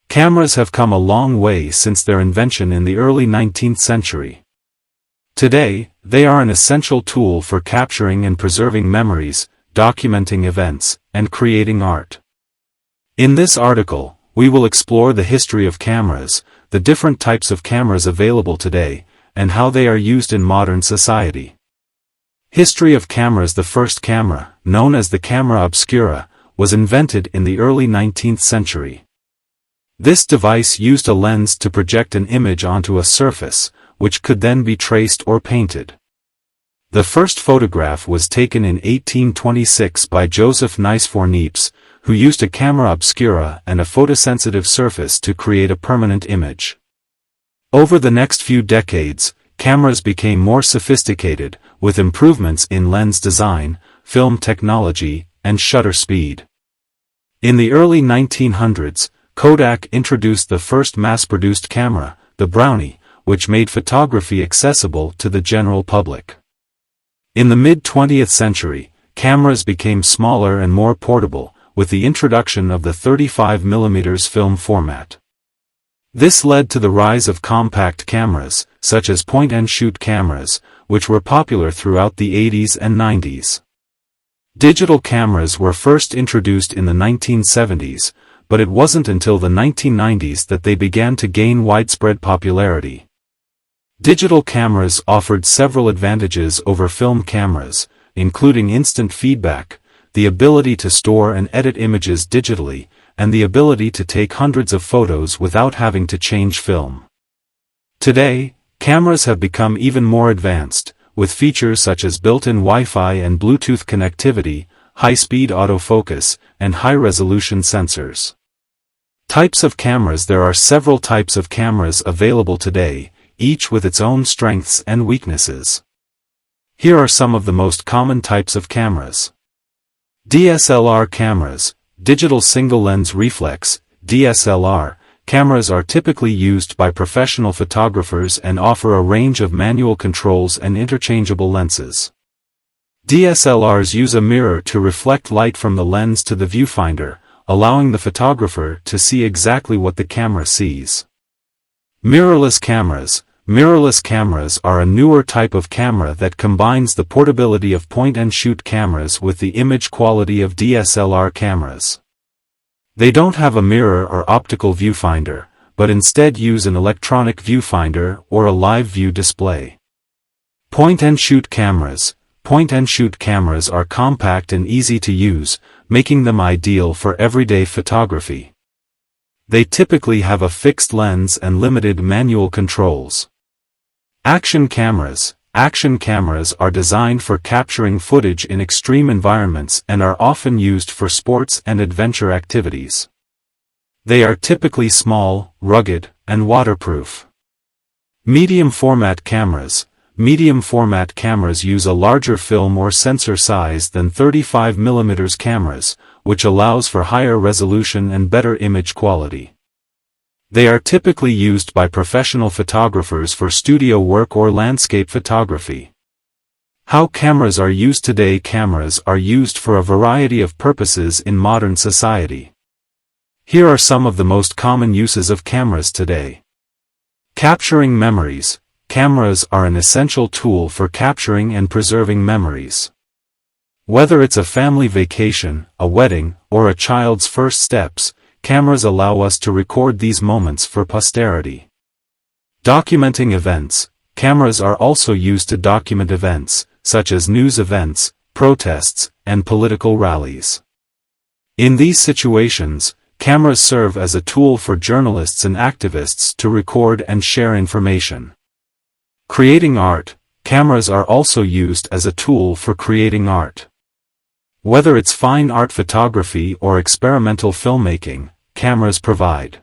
Cameras have come a long way since their invention in the early 19th century. Today, they are an essential tool for capturing and preserving memories, documenting events, and creating art. In this article, we will explore the history of cameras, the different types of cameras available today, and how they are used in modern society. History of cameras. The first camera, known as the camera obscura, was invented in the early 19th century. This device used a lens to project an image onto a surface, which could then be traced or painted. The first photograph was taken in 1826 by Joseph Nicéphore Niépce, who used a camera obscura and a photosensitive surface to create a permanent image. Over the next few decades, cameras became more sophisticated, with improvements in lens design, film technology, and shutter speed. In the early 1900s, Kodak introduced the first mass-produced camera, the Brownie, which made photography accessible to the general public. In the mid-20th century, cameras became smaller and more portable, with the introduction of the 35mm film format. This led to the rise of compact cameras, such as point-and-shoot cameras, which were popular throughout the 80s and 90s. Digital cameras were first introduced in the 1970s, but it wasn't until the 1990s that they began to gain widespread popularity. Digital cameras offered several advantages over film cameras, including instant feedback, the ability to store and edit images digitally, and the ability to take hundreds of photos without having to change film. Today, cameras have become even more advanced, with features such as built-in Wi-Fi and Bluetooth connectivity, high-speed autofocus, and high-resolution sensors. Types of cameras. There are several types of cameras available today, each with its own strengths and weaknesses. Here are some of the most common types of cameras. DSLR cameras, digital single-lens reflex, DSLR, cameras are typically used by professional photographers and offer a range of manual controls and interchangeable lenses. DSLRs use a mirror to reflect light from the lens to the viewfinder, allowing the photographer to see exactly what the camera sees. Mirrorless cameras. Mirrorless cameras are a newer type of camera that combines the portability of point-and-shoot cameras with the image quality of DSLR cameras. They don't have a mirror or optical viewfinder, but instead use an electronic viewfinder or a live view display. Point-and-shoot cameras. Point-and-shoot cameras are compact and easy to use, making them ideal for everyday photography. They typically have a fixed lens and limited manual controls. Action cameras. Action cameras are designed for capturing footage in extreme environments and are often used for sports and adventure activities. They are typically small, rugged, and waterproof. Medium format cameras. Medium format cameras use a larger film or sensor size than 35mm cameras, which allows for higher resolution and better image quality. They are typically used by professional photographers for studio work or landscape photography. How cameras are used today. Cameras are used for a variety of purposes in modern society. Here are some of the most common uses of cameras today. Capturing memories. Cameras are an essential tool for capturing and preserving memories. Whether it's a family vacation, a wedding, or a child's first steps, cameras allow us to record these moments for posterity. Documenting events. Cameras are also used to document events, such as news events, protests, and political rallies. In these situations, cameras serve as a tool for journalists and activists to record and share information. Creating art. Cameras are also used as a tool for creating art. Whether it's fine art photography or experimental filmmaking, cameras provide